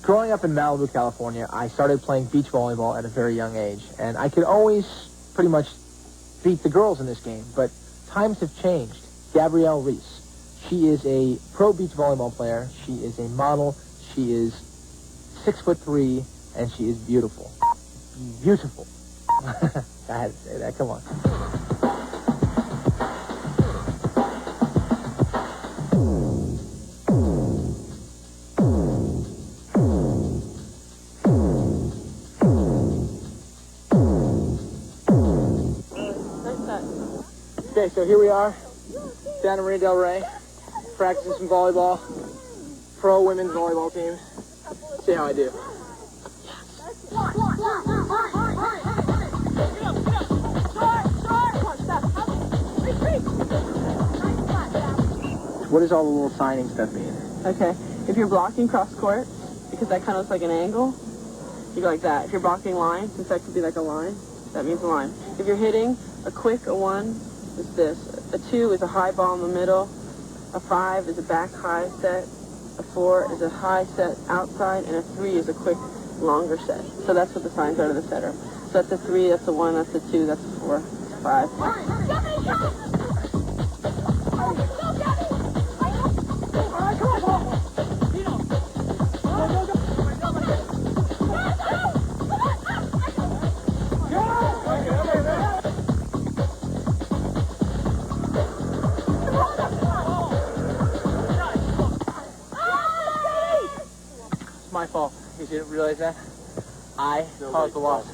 Growing up in Malibu, California, I started playing beach volleyball at a very young age, and I could always pretty much beat the girls in this game, but times have changed. Gabrielle Reese, she is a pro beach volleyball player. She is a model. She is 6'3", and she is beautiful. Beautiful. I had to say that. Come on. Okay, so here we are, down in Marina Del Rey, practicing some volleyball, pro women's volleyball teams. See how I do. What does all the little signing stuff mean? Okay, if you're blocking cross court, because that kind of looks like an angle, you go like that. If you're blocking line, since that could be like a line, that means a line. If you're hitting a quick, a 1 is this. A 2 is a high ball in the middle. A 5 is a back high set. A 4 is a high set outside, and a 3 is a quick, longer set. So that's what the signs are to the setter. So that's a 3, that's a 1, that's a 2, that's a 4, that's a 5. My fault. You didn't realize that? I caused the loss.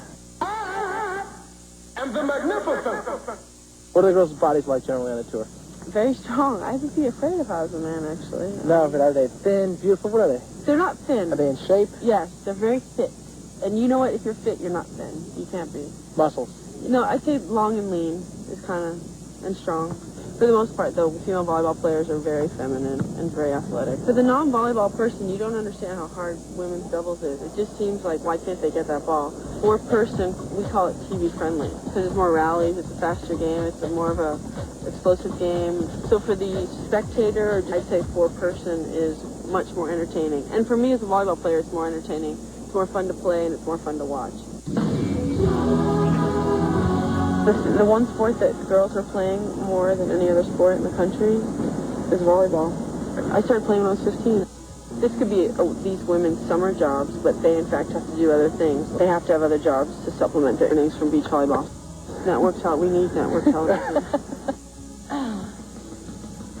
And the magnificent. What are the girls' bodies like generally on the tour? Very strong. I would be afraid if I was a man, actually. No, but are they thin, beautiful? What are they? They're not thin. Are they in shape? Yes, they're very fit. And you know what? If you're fit, you're not thin. You can't be. Muscles? No, I'd say long and lean is kind of, and strong. For the most part, though, female volleyball players are very feminine and very athletic. For the non-volleyball person, you don't understand how hard women's doubles is. It just seems like, why can't they get that ball? Four-person, we call it TV-friendly, because it's more rallies, it's a faster game, it's a more of a explosive game. So for the spectator, I'd say four-person is much more entertaining. And for me as a volleyball player, it's more entertaining. It's more fun to play, and it's more fun to watch. The one sport that girls are playing more than any other sport in the country is volleyball. I started playing when I was 15. This could be these women's summer jobs, but they in fact have to do other things. They have to have other jobs to supplement their earnings from beach volleyball. Network television. We need network television.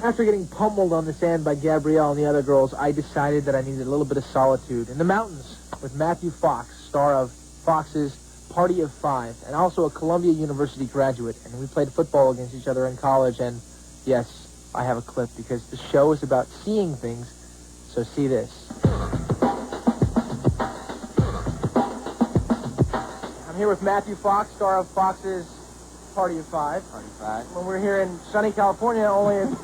After getting pummeled on the sand by Gabrielle and the other girls, I decided that I needed a little bit of solitude in the mountains with Matthew Fox, star of Fox's Party of Five, and also a Columbia University graduate. And we played football against each other in college, and yes, I have a clip because the show is about seeing things, so see this. I'm here with Matthew Fox, star of Fox's Party of Five. Party of Five. When we're here in sunny California, only it's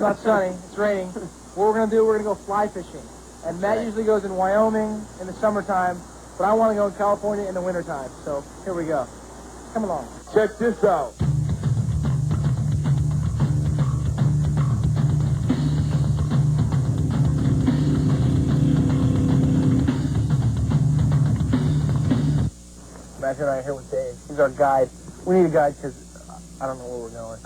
not sunny, it's raining. What we're going to do, we're going to go fly fishing. And Matt usually goes in Wyoming in the summertime, but I want to go in California in the wintertime. So here we go. Come along. Check this out. Matt and I are here with Dave. He's our guide. We need a guide because I don't know where we're going.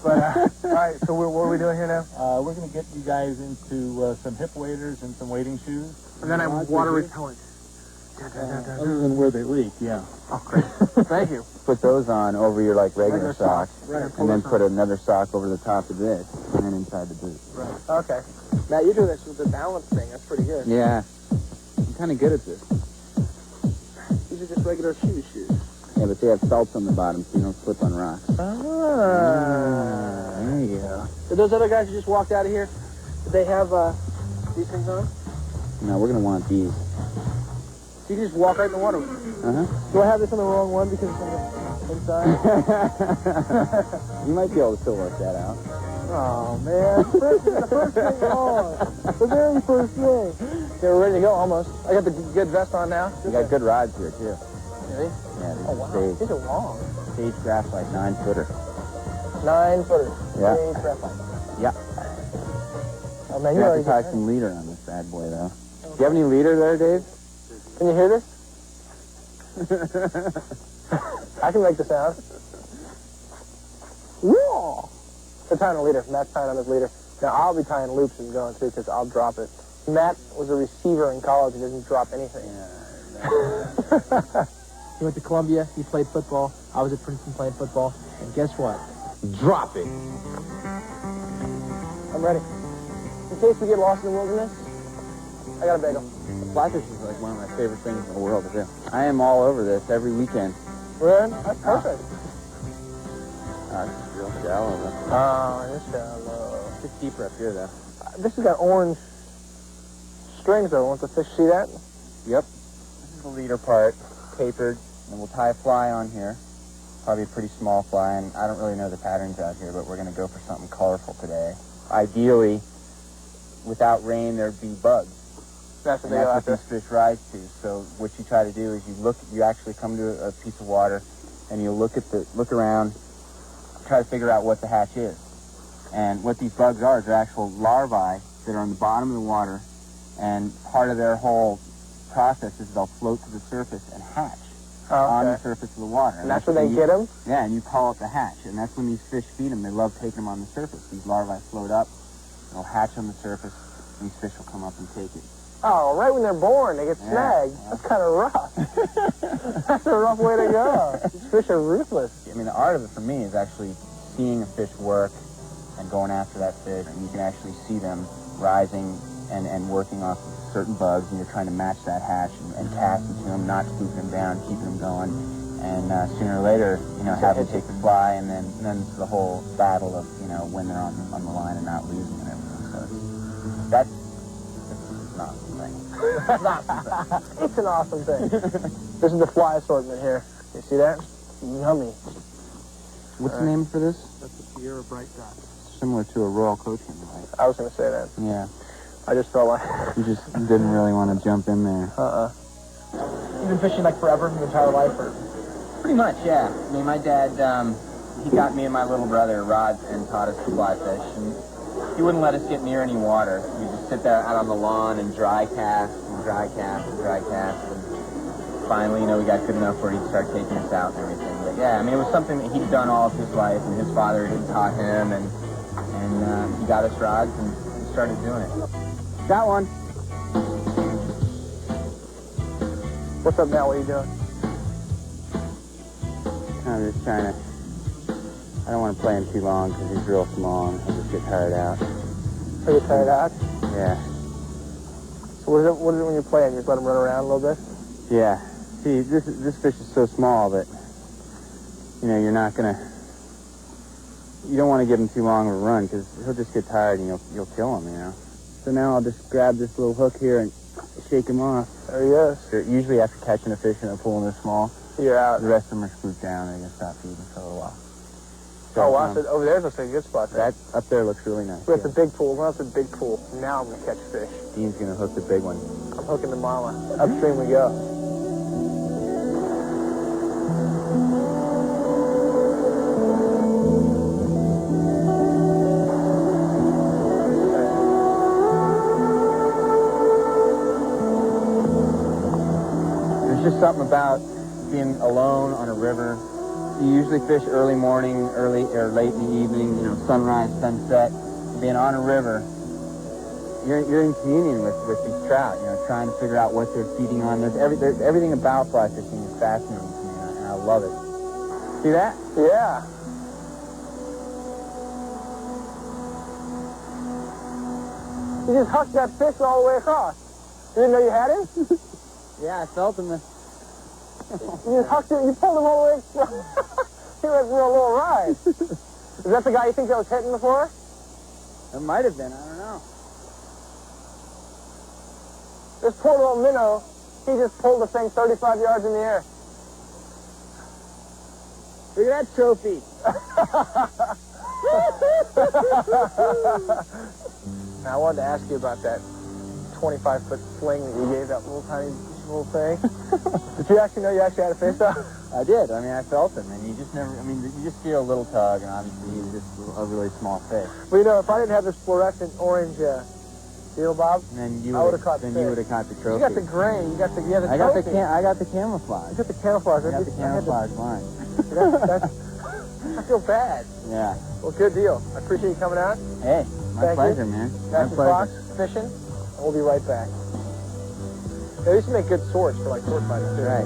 But, all right, so what are we doing here now? We're going to get you guys into some hip waders and some wading shoes. And then I'm water repellent. Other than where they leak, yeah. Oh, great. Thank you. Put those on over your regular sock, Right, and then put another sock over the top of this, and then inside the boot. Right. Okay. Matt, you're doing this with the balance thing. That's pretty good. Yeah, I'm kind of good at this. These are just regular shoes. Yeah, but they have salts on the bottom, so you don't slip on rocks. Ah. There you go. Did those other guys who just walked out of here, did they have these things on? No, we're going to want these. So you can just walk right in the water. Uh-huh. Do I have this on the wrong one because it's on the inside? You might be able to still work that out. Oh, man. The first thing on. The very first thing. Okay, we're ready to go almost. I got the good vest on now. You got good rods here, too. Really? Yeah, Oh, wow. stage. These are long. Stage grass like 9-footer. 9 footers. Yeah. Big prep line. Yeah. Oh, man, You you have already to tie get some leader on this bad boy, though. Do you have any leader there, Dave? Can you hear this? I can make the sound. Whoa! They're tying a leader. Matt's tying on his leader. Now, I'll be tying loops and going, too, because I'll drop it. Matt was a receiver in college. He doesn't drop anything. He went to Columbia. He played football. I was at Princeton playing football. And guess what? Drop it. I'm ready. In case we get lost in the wilderness, I got a bagel. Fly fish is like one of my favorite things in the world to do. I am all over this every weekend. Really? That's perfect. It's real shallow, though. Oh, it's shallow. It's deeper up here, though. This has got orange strings, though. Won't the fish see that? Yep. This is the leader part, tapered, and we'll tie a fly on here. Probably a pretty small fly, and I don't really know the patterns out here, but we're going to go for something colorful today. Ideally, without rain, there'd be bugs. That's what And they go that's what after. these fish rise to. So what you try to do is you actually come to a piece of water, and you look around, try to figure out what the hatch is. And what these bugs are is they're actual larvae that are on the bottom of the water, and part of their whole process is they'll float to the surface and hatch on the surface of the water. And that's where they get them? Yeah, and you call it the hatch. And that's when these fish feed them. They love taking them on the surface. These larvae float up, they'll hatch on the surface, and these fish will come up and take it. Oh, right when they're born, they get snagged. Yeah. That's kind of rough. That's a rough way to go. These fish are ruthless. I mean, the art of it for me is actually seeing a fish work and going after that fish, and you can actually see them rising and working off certain bugs, and you're trying to match that hatch and cast into them, not spooking them down, keeping them going, and sooner or later, have them take the fly, and then it's the whole battle of, when they're on the line and not losing and everything. So that's an awesome thing. It's an awesome thing. This is the fly assortment here. You see that? Yummy. What's the name for this? That's a Sierra Bright Dot. Similar to a Royal Coachman, right? I was going to say that. Yeah. I just felt like... You just didn't really want to jump in there. You've been fishing like forever, your entire life, or? Pretty much, yeah. I mean, my dad, he got me and my little brother rods and taught us to fly fish. And he wouldn't let us get near any water. We'd just sit there out on the lawn and dry cast and dry cast and dry cast. And finally, we got good enough where he'd start taking us out and everything. But yeah, I mean, it was something that he'd done all of his life, and his father had taught him, and he got us rods, and we started doing it. Got one. What's up now? What are you doing? I'm just trying to... I don't want to play him too long because he's real small and he'll just get tired out. Are you tired out? Yeah. So what is it when you're playing? You just let him run around a little bit? Yeah. See, this fish is so small that, you're not going to... You don't want to give him too long of a run because he'll just get tired and you'll kill him, So now I'll just grab this little hook here and shake him off. There he is. Usually after catching a fish in a pool and they're small, You're out. the rest of them are spooked down and they're going to stop feeding for a little while. Oh, wow. So over there looks like a good spot. That up there looks really nice. We're at the big pool. We're at the big pool. Now I'm going to catch fish. Dean's going to hook the big one. I'm hooking the mama. Upstream we go. There's just something about being alone on a river. You usually fish early morning, early or late in the evening, sunrise, sunset. Being on a river, you're in communion with these trout, trying to figure out what they're feeding on. There's everything about fly fishing is fascinating to me, and I love it. See that? Yeah. You just hucked that fish all the way across. You didn't know you had him? Yeah, I felt him. You just hucked it, you pulled him all the way across. He went for a little ride. Is that the guy you think that was hitting before? It might have been, I don't know. This poor little minnow, he just pulled the thing 35 yards in the air. Look at that trophy. Now, I wanted to ask you about that 25-foot fling that you gave that little tiny little thing. Did you actually know you actually had a fish, though? I did. I mean, I felt him, and you just never. I mean, you just feel a little tug, and obviously he's just a really small fish. Well, you know, if I didn't have this fluorescent orange deal, Bob, And then you I would would've caught then the you fish. would have caught the you trophy. got the grain, you got the I got the trophy. I got the camouflage. You got the camouflage. I got the camouflage line. I feel bad. Yeah. Well, good deal. I appreciate you coming out. Hey, my Thank pleasure, you. man. Got My some pleasure. fox fishing, and we'll be right back. Yeah, these make good swords for like sword fighting too. Right.